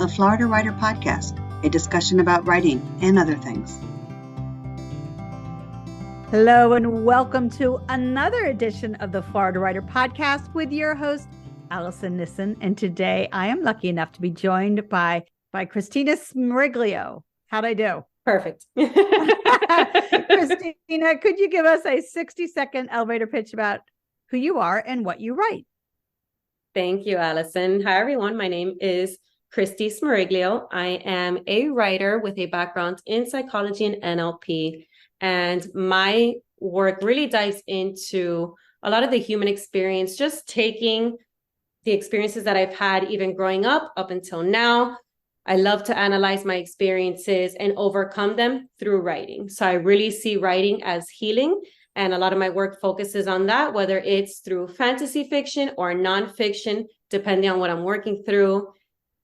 a Florida Writer podcast, a discussion about writing and other things. Hello, and welcome to another edition of the Florida Writer podcast with your host, Alison Nissen. And today I am lucky enough to be joined by Kristy Smeriglio. How'd I do? Perfect. Kristina, could you give us a 60-second elevator pitch about who you are and what you write? Thank you, Alison. Hi, everyone. My name is Kristy Smeriglio. I am a writer with a background in psychology and NLP. And my work really dives into a lot of the human experience, just taking the experiences that I've had even growing up until now. I love to analyze my experiences and overcome them through writing. So I really see writing as healing. And a lot of my work focuses on that, whether it's through fantasy fiction or nonfiction, depending on what I'm working through.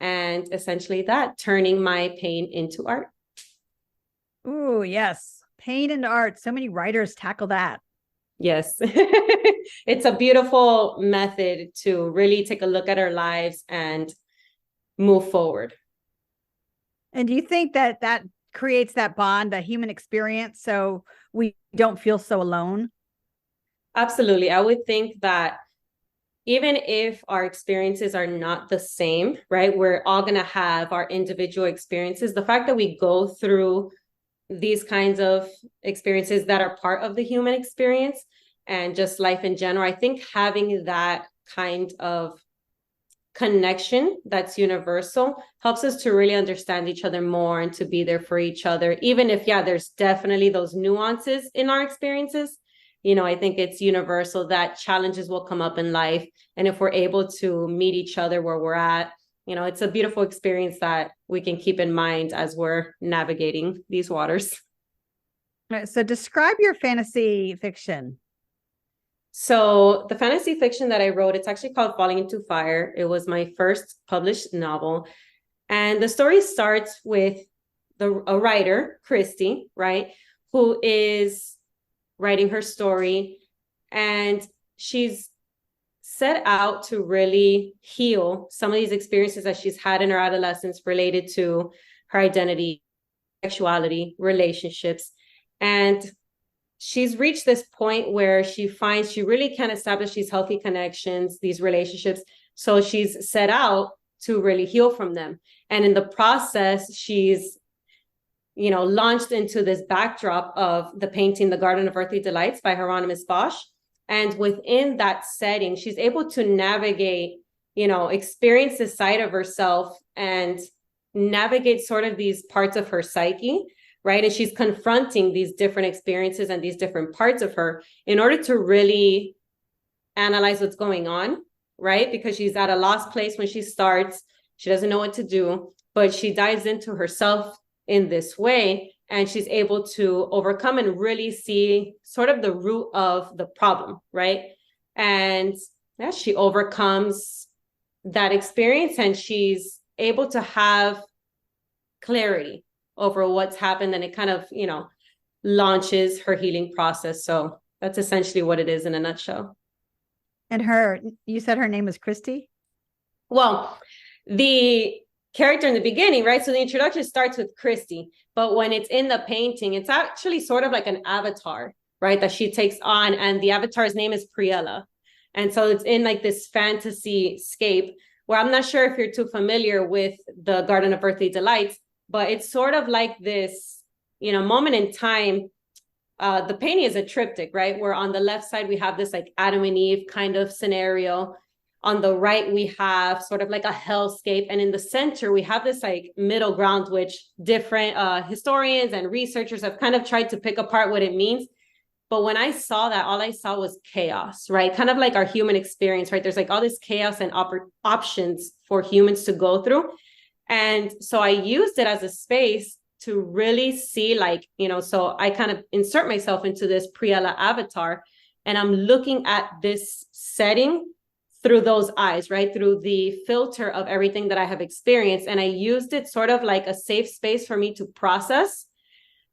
And essentially that, turning my pain into art. Ooh, yes. Pain into art. So many writers tackle that. Yes. It's a beautiful method to really take a look at our lives and move forward. And do you think that that creates that bond, the human experience, so we don't feel so alone? Absolutely. I would think that even if our experiences are not the same, right? We're all going to have our individual experiences. The fact that we go through these kinds of experiences that are part of the human experience and just life in general, I think having that kind of connection that's universal helps us to really understand each other more and to be there for each other, even if there's definitely those nuances in our experiences. I think it's universal that challenges will come up in life, and if we're able to meet each other where we're at, it's a beautiful experience that we can keep in mind as we're navigating these waters. So describe your fantasy fiction. So the fantasy fiction that I wrote, it's actually called Falling into Fire. It was my first published novel. And the story starts with a writer, Kristy, right, who is writing her story. And she's set out to really heal some of these experiences that she's had in her adolescence related to her identity, sexuality, relationships. And she's reached this point where she finds she really can establish these healthy connections, these relationships. So she's set out to really heal from them. And in the process, she's, launched into this backdrop of the painting, The Garden of Earthly Delights by Hieronymus Bosch. And within that setting, she's able to navigate, experience this side of herself and navigate sort of these parts of her psyche. Right. And she's confronting these different experiences and these different parts of her in order to really analyze what's going on. Right. Because she's at a lost place when she starts. She doesn't know what to do, but she dives into herself in this way. And she's able to overcome and really see sort of the root of the problem. Right. And she overcomes that experience and she's able to have clarity over what's happened, and it kind of, launches her healing process. So that's essentially what it is in a nutshell. And you said her name is Kristy? Well, the character in the beginning, right? So the introduction starts with Kristy, but when it's in the painting, it's actually sort of like an avatar, right? That she takes on, and the avatar's name is Priella. And so it's in like this fantasy scape where I'm not sure if you're too familiar with the Garden of Earthly Delights, but it's sort of like this, moment in time. The painting is a triptych, right? Where on the left side, we have this like Adam and Eve kind of scenario. On the right, we have sort of like a hellscape. And in the center, we have this like middle ground, which different historians and researchers have kind of tried to pick apart what it means. But when I saw that, all I saw was chaos, right? Kind of like our human experience, right? There's like all this chaos and options for humans to go through. And so I used it as a space to really see so I kind of insert myself into this Priella avatar, and I'm looking at this setting through those eyes, right? Through the filter of everything that I have experienced. And I used it sort of like a safe space for me to process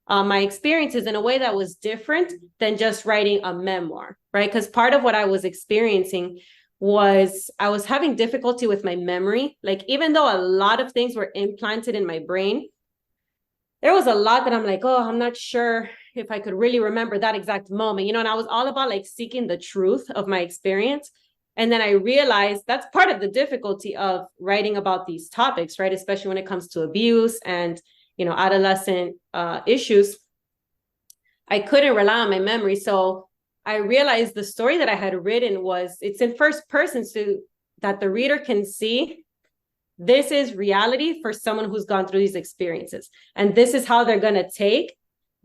my experiences in a way that was different than just writing a memoir, right? Because part of what I was experiencing was I was having difficulty with my memory. Like, even though a lot of things were implanted in my brain, there was a lot that I'm like, oh, I'm not sure if I could really remember that exact moment, and I was all about like seeking the truth of my experience. And then I realized that's part of the difficulty of writing about these topics, right? Especially when it comes to abuse and, adolescent issues. I couldn't rely on my memory. So I realized the story that I had written it's in first person so that the reader can see this is reality for someone who's gone through these experiences. And this is how they're going to take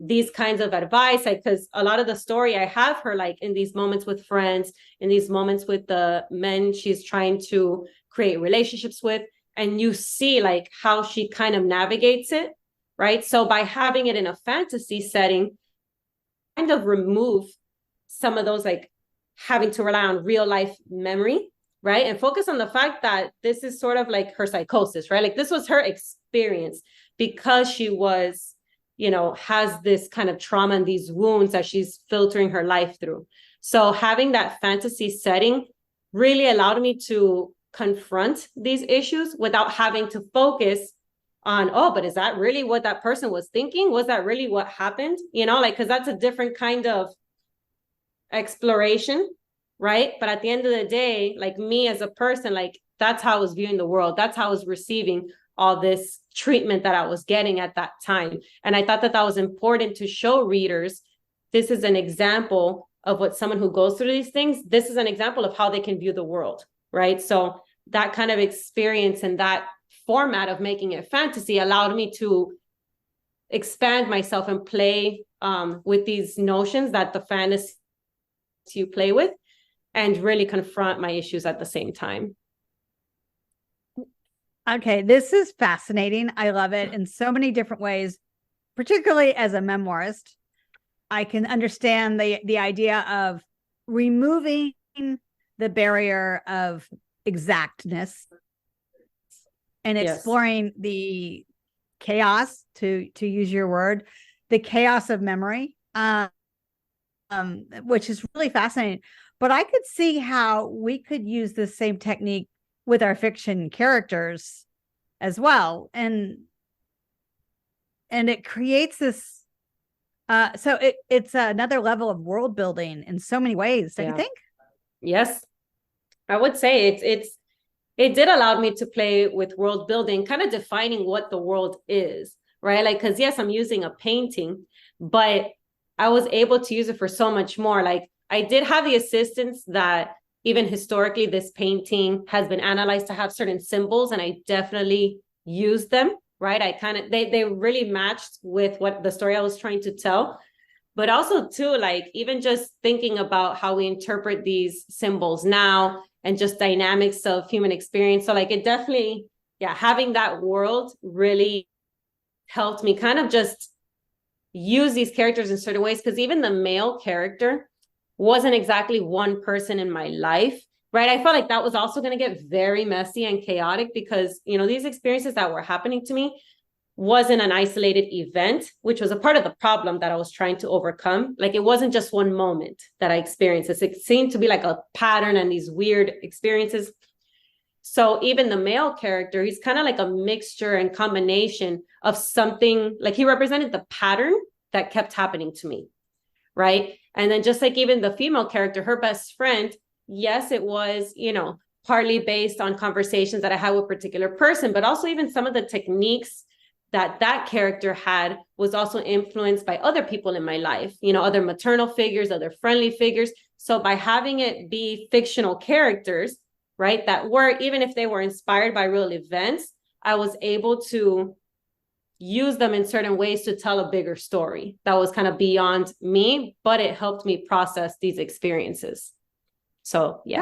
these kinds of advice. Because a lot of the story, I have her like in these moments with friends, in these moments with the men she's trying to create relationships with. And you see like how she kind of navigates it, right? So by having it in a fantasy setting, kind of remove some of those like having to rely on real life memory, right? And focus on the fact that this is sort of like her psychosis, right? Like this was her experience because she was, has this kind of trauma and these wounds that she's filtering her life through. So having that fantasy setting really allowed me to confront these issues without having to focus on, oh, but is that really what that person was thinking? Was that really what happened? Because that's a different kind of exploration, right? But at the end of the day, like me as a person, like that's how I was viewing the world. That's how I was receiving all this treatment that I was getting at that time. And I thought that was important to show readers, this is an example of what someone who goes through these things, this is an example of how they can view the world, right? So that kind of experience and that format of making it fantasy allowed me to expand myself and play with these notions that the fantasy you play with and really confront my issues at the same time. Okay, this is fascinating. I love it in so many different ways, particularly as a memoirist. I can understand the idea of removing the barrier of exactness and exploring the chaos, to use your word, the chaos of memory, which is really fascinating. But I could see how we could use the same technique with our fiction characters as well. And it creates this, so it's another level of world building in so many ways, don't you think? Yes. I would say it did allow me to play with world building, kind of defining what the world is, right? Like, because yes, I'm using a painting, but I was able to use it for so much more. Like I did have the assistance that even historically, this painting has been analyzed to have certain symbols, and I definitely used them, right? They really matched with what the story I was trying to tell. But also too, like even just thinking about how we interpret these symbols now and just dynamics of human experience. So like it definitely, having that world really helped me kind of just use these characters in certain ways, because even the male character wasn't exactly one person in my life, right? I felt like that was also going to get very messy and chaotic because, these experiences that were happening to me wasn't an isolated event, which was a part of the problem that I was trying to overcome. Like it wasn't just one moment that I experienced this. It seemed to be like a pattern and these weird experiences. So even the male character, he's kind of like a mixture and combination of something, like he represented the pattern that kept happening to me, right? And then just like even the female character, her best friend, yes, it was, partly based on conversations that I had with a particular person, but also even some of the techniques that character had was also influenced by other people in my life, other maternal figures, other friendly figures. So by having it be fictional characters, right, that were, even if they were inspired by real events, I was able to use them in certain ways to tell a bigger story that was kind of beyond me, but it helped me process these experiences. So, yeah.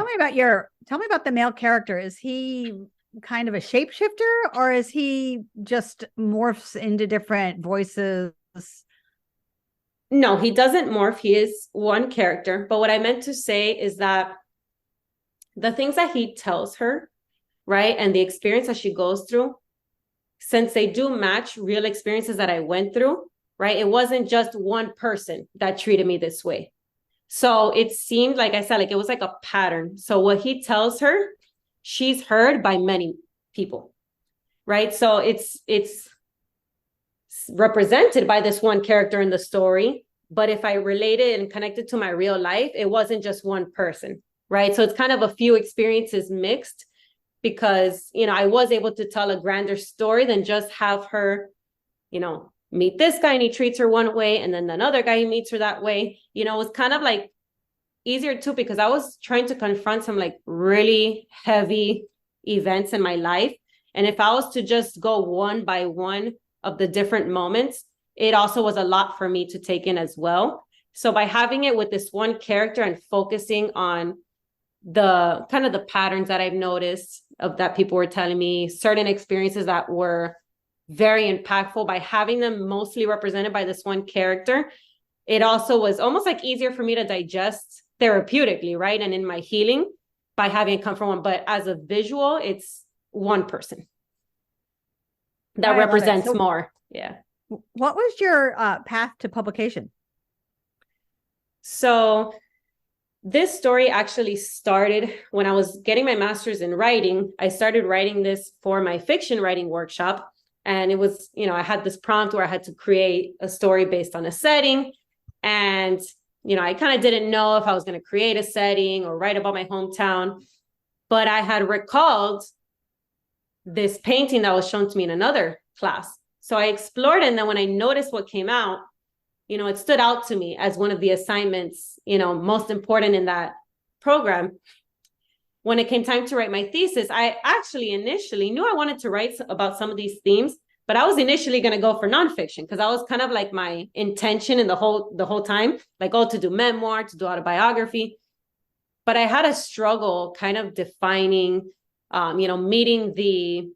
Tell me about the male character. Is he kind of a shapeshifter, or is he just morphs into different voices? No, he doesn't morph. He is one character. But what I meant to say is that the things that he tells her, right, and the experience that she goes through, since they do match real experiences that I went through, right, it wasn't just one person that treated me this way. So it seemed, like I said, like it was like a pattern. So what he tells her, she's heard by many people, right? So it's represented by this one character in the story. But if I related and connected to my real life, it wasn't just one person, right? So it's kind of a few experiences mixed, because, you know, I was able to tell a grander story than just have her, you know, meet this guy and he treats her one way, and then another guy, he meets her that way. You know, it was kind of like easier too, because I was trying to confront some like really heavy events in my life. And if I was to just go one by one of the different moments, it also was a lot for me to take in as well. So by having it with this one character and focusing on the kind of the patterns that I've noticed of that people were telling me, certain experiences that were very impactful, by having them mostly represented by this one character, it also was almost like easier for me to digest therapeutically, right? And in my healing, by having it come from one. But as a visual, it's one person that represents more. Yeah. What was your path to publication? So this story actually started when I was getting my master's in writing. I started writing this for my fiction writing workshop. And it was, you know, I had this prompt where I had to create a story based on a setting. And, you know, I kind of didn't know if I was going to create a setting or write about my hometown. But I had recalled this painting that was shown to me in another class. So I explored it. And then when I noticed what came out, you know, it stood out to me as one of the assignments, you know, most important in that program. When it came time to write my thesis, I actually initially knew I wanted to write about some of these themes, but I was initially going to go for nonfiction, because that was kind of like my intention in the whole time, like, oh, to do memoir, to do autobiography. But I had a struggle kind of defining, you know, meeting the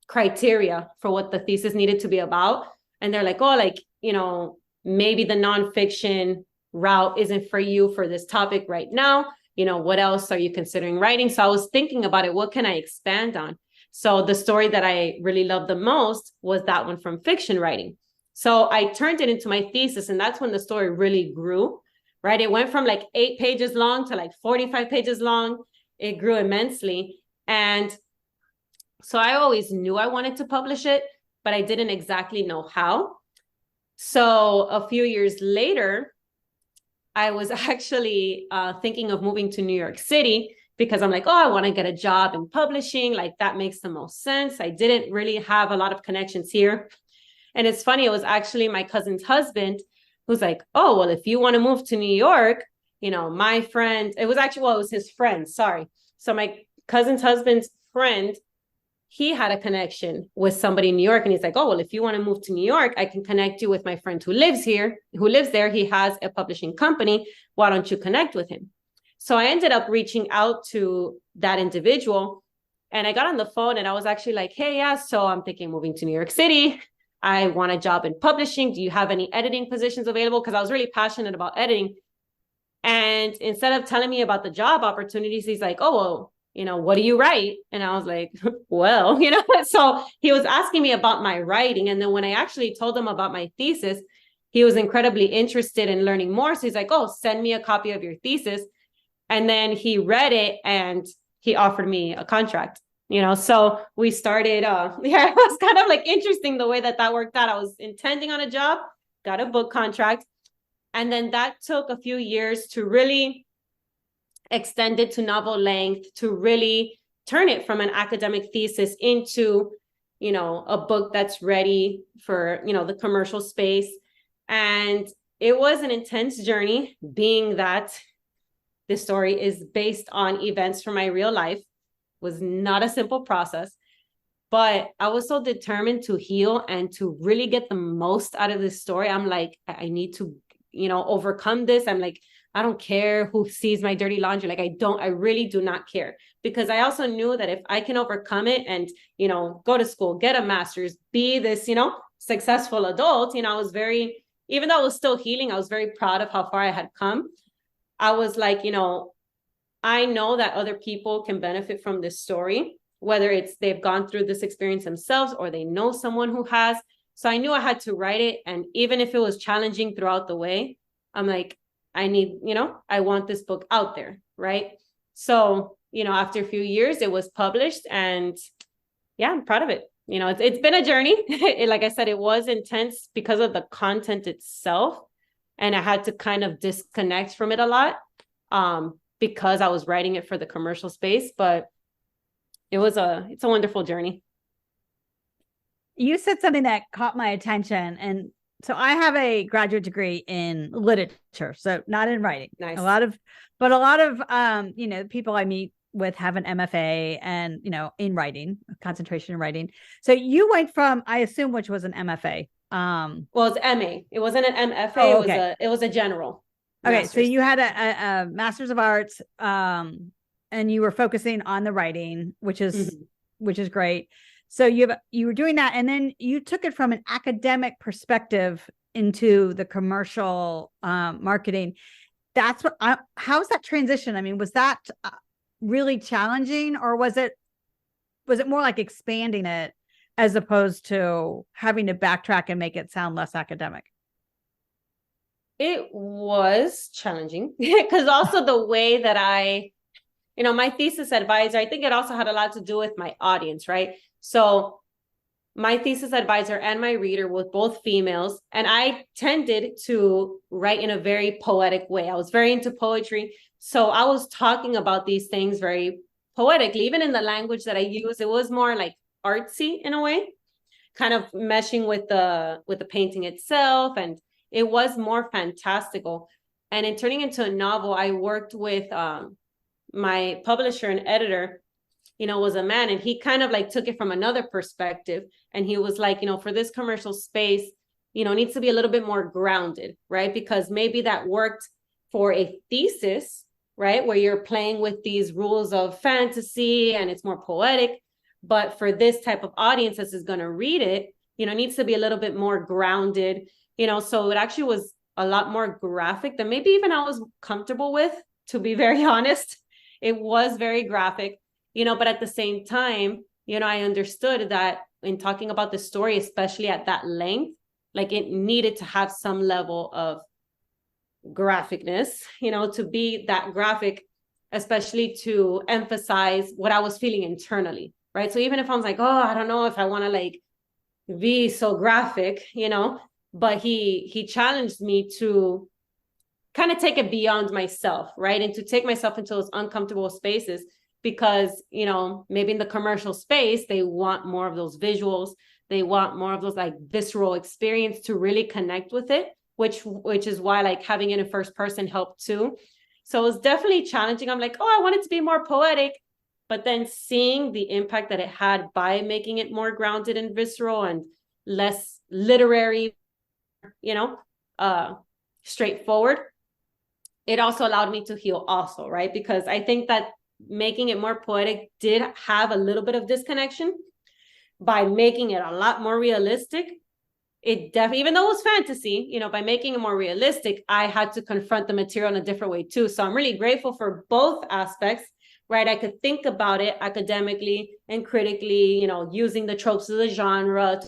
criteria for what the thesis needed to be about. And they're like, oh, like, you know, maybe the nonfiction route isn't for you for this topic right now. You know, what else are you considering writing? So I was thinking about it. What can I expand on? So the story that I really loved the most was that one from fiction writing. So I turned it into my thesis, and that's when the story really grew, right? It went from like 8 pages long to like 45 pages long. It grew immensely. And so I always knew I wanted to publish it, but I didn't exactly know how. So a few years later, I was actually thinking of moving to New York City, because I'm like, oh, I want to get a job in publishing. Like, that makes the most sense. I didn't really have a lot of connections here. And it's funny, it was actually my cousin's husband who's like, oh, well, if you want to move to New York, you know, my friend, it was actually, well, it was his friend, sorry. So my cousin's husband's friend, he had a connection with somebody in New York. And he's like, oh, well, if you want to move to New York, I can connect you with my friend who lives there. He has a publishing company. Why don't you connect with him? So I ended up reaching out to that individual, and I got on the phone, and I was actually like, hey, yeah, so I'm thinking moving to New York City. I want a job in publishing. Do you have any editing positions available? Because I was really passionate about editing. And instead of telling me about the job opportunities, he's like, oh, well, you know, what do you write? And I was like, well, you know, so he was asking me about my writing. And then when I actually told him about my thesis, he was incredibly interested in learning more. So he's like, oh, send me a copy of your thesis. And then he read it and he offered me a contract, you know, so we started, yeah, it was kind of like interesting the way that worked out. I was intending on a job, got a book contract. And then that took a few years to really extend it to novel length, to really turn it from an academic thesis into, you know, a book that's ready for, you know, the commercial space. And it was an intense journey, being that this story is based on events from my real life. It was not a simple process, but I was so determined to heal and to really get the most out of this story. I'm like, I need to, you know, overcome this. I'm like, I don't care who sees my dirty laundry. Like, I really do not care, because I also knew that if I can overcome it and, you know, go to school, get a master's, be this, you know, successful adult, you know, I was very, even though I was still healing, I was very proud of how far I had come. I was like, you know, I know that other people can benefit from this story, whether it's they've gone through this experience themselves or they know someone who has. So I knew I had to write it. And even if it was challenging throughout the way, I'm like, I want this book out there, right? So, after a few years, it was published, and yeah, I'm proud of it. It's been a journey. Like I said, it was intense because of the content itself, and I had to kind of disconnect from it a lot, because I was writing it for the commercial space, but it's a wonderful journey. You said something that caught my attention. And so I have a graduate degree in literature, so not in writing. Nice. A lot of people I meet with have an MFA and, in writing, concentration in writing. So you went from, I assume, which was an MFA. Well, it's MA. It wasn't an MFA. Oh, okay. It was a general. Okay. Master's. So you had a Master's of Arts, and you were focusing on the writing, which is great. So you were doing that, and then you took it from an academic perspective into the commercial marketing. How's that transition? I mean, was that really challenging, or was it more like expanding it as opposed to having to backtrack and make it sound less academic? It was challenging because also the way that my thesis advisor, I think it also had a lot to do with my audience, right? So my thesis advisor and my reader were both females, and I tended to write in a very poetic way. I was very into poetry. So I was talking about these things very poetically, even in the language that I use. It was more like artsy in a way, kind of meshing with the painting itself, and it was more fantastical. And in turning into a novel, I worked with my publisher and editor, was a man, and he kind of like took it from another perspective. And he was like, for this commercial space, needs to be a little bit more grounded, right? Because maybe that worked for a thesis, right? Where you're playing with these rules of fantasy and it's more poetic. But for this type of audience that is going to read it, needs to be a little bit more grounded, so it actually was a lot more graphic than maybe even I was comfortable with, to be very honest. It was very graphic, but at the same time, I understood that in talking about the story, especially at that length, like it needed to have some level of graphicness, to be that graphic, especially to emphasize what I was feeling internally, right? So even if I was like, oh, I don't know if I want to like be so graphic, but he challenged me to kind of take it beyond myself, right? And to take myself into those uncomfortable spaces, because, maybe in the commercial space, they want more of those visuals. They want more of those like visceral experience to really connect with it, which is why like having it in first person helped too. So it was definitely challenging. I'm like, oh, I want it to be more poetic, but then seeing the impact that it had by making it more grounded and visceral and less literary, straightforward, it also allowed me to heal also, right? Because I think that making it more poetic did have a little bit of disconnection. By making it a lot more realistic, it definitely, even though it was fantasy, by making it more realistic, I had to confront the material in a different way too. So I'm really grateful for both aspects, right? I could think about it academically and critically, using the tropes of the genre,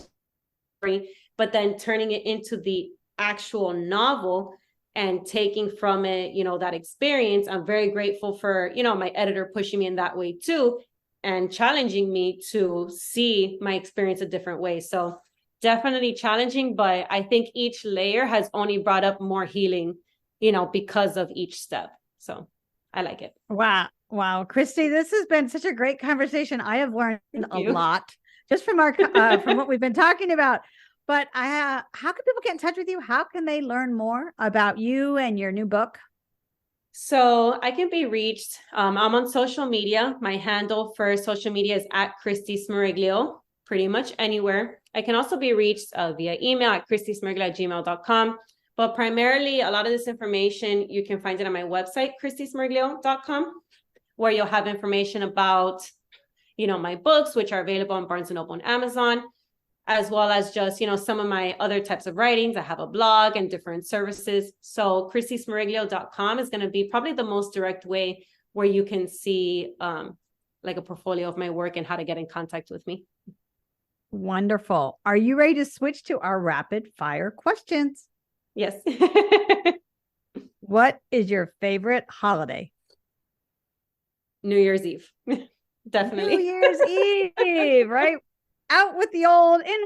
but then turning it into the actual novel and taking from it, that experience. I'm very grateful for, my editor pushing me in that way too, and challenging me to see my experience a different way. So definitely challenging, but I think each layer has only brought up more healing, because of each step. So I like it. Wow. Kristy, this has been such a great conversation. I have learned a lot just from our, from what we've been talking about. But how can people get in touch with you? How can they learn more about you and your new book? So I can be reached. I'm on social media. My handle for social media is @Kristy Smeriglio, pretty much anywhere. I can also be reached via email at kristysmeriglio@gmail.com. But primarily, a lot of this information, you can find it on my website, kristysmeriglio.com, where you'll have information about, my books, which are available on Barnes & Noble and Amazon, as well as just, some of my other types of writings. I have a blog and different services. So kristysmeriglio.com is going to be probably the most direct way where you can see like a portfolio of my work and how to get in contact with me. Wonderful. Are you ready to switch to our rapid fire questions? Yes. What is your favorite holiday? New Year's Eve. Definitely. New Year's Eve, right? Out with the old, in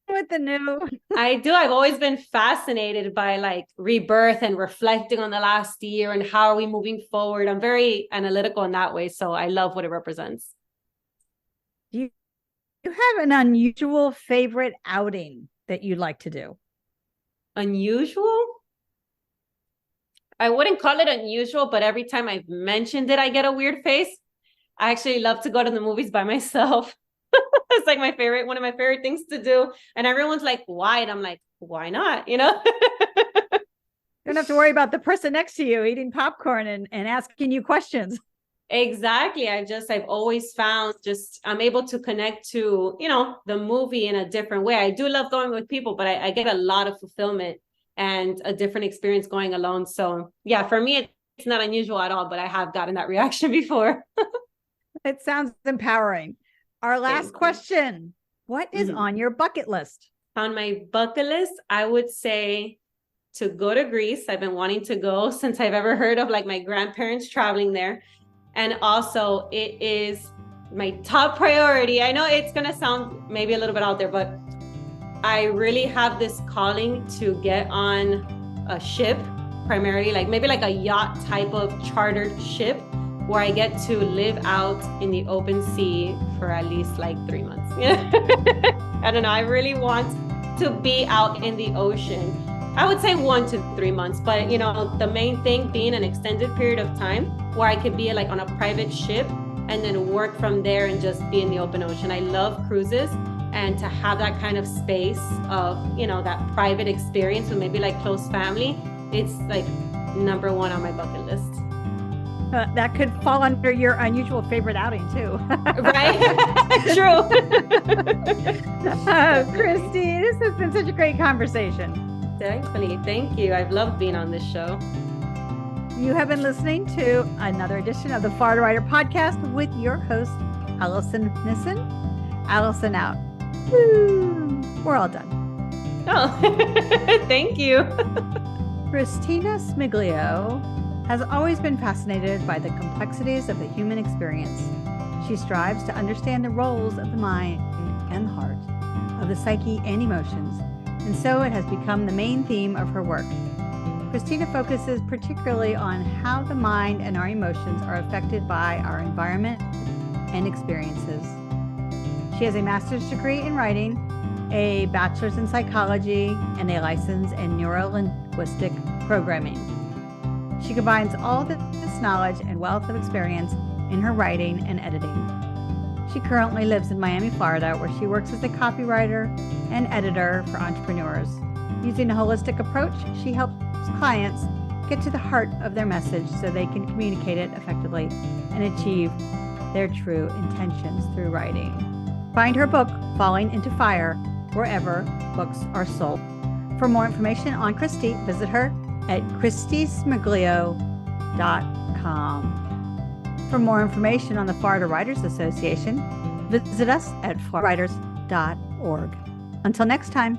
with the new. I do. I've always been fascinated by like rebirth and reflecting on the last year and how are we moving forward. I'm very analytical in that way. So I love what it represents. Do you have an unusual favorite outing that you'd like to do? Unusual? I wouldn't call it unusual, but every time I've mentioned it, I get a weird face. I actually love to go to the movies by myself. It's like one of my favorite things to do. And everyone's like, why? And I'm like, why not? You know? You don't have to worry about the person next to you eating popcorn and asking you questions. Exactly. I've always found I'm able to connect to, the movie in a different way. I do love going with people, but I get a lot of fulfillment and a different experience going alone. So yeah, for me, it's not unusual at all, but I have gotten that reaction before. It sounds empowering. Our last question. What is on your bucket list? On my bucket list, I would say to go to Greece. I've been wanting to go since I've ever heard of like my grandparents traveling there. And also it is my top priority. I know it's going to sound maybe a little bit out there, but I really have this calling to get on a ship, primarily like maybe like a yacht type of chartered ship where I get to live out in the open sea for at least like 3 months. I don't know. I really want to be out in the ocean. I would say 1 to 3 months, but the main thing being an extended period of time where I could be like on a private ship and then work from there and just be in the open ocean. I love cruises, and to have that kind of space of, that private experience with maybe like close family, it's like number 1 on my bucket list. That could fall under your unusual favorite outing too. Right? True. Kristy, this has been such a great conversation. Definitely. Thank you. I've loved being on this show. You have been listening to another edition of the Florida Writer Podcast with your host, Alison Nissen. Alison out. Woo! We're all done. Oh, thank you. Kristy Smeriglio has always been fascinated by the complexities of the human experience. She strives to understand the roles of the mind and the heart, of the psyche and emotions, and so it has become the main theme of her work. Kristy focuses particularly on how the mind and our emotions are affected by our environment and experiences. She has a master's degree in writing, a bachelor's in psychology, and a license in neuro-linguistic programming. She combines all this knowledge and wealth of experience in her writing and editing. She currently lives in Miami, Florida, where she works as a copywriter and editor for entrepreneurs. Using a holistic approach, she helps clients get to the heart of their message so they can communicate it effectively and achieve their true intentions through writing. Find her book, Falling into Fire, wherever books are sold. For more information on Kristy, visit her at kristysmeriglio.com. For more information on the Florida Writers Association, visit us at floridawriters.org. Until next time.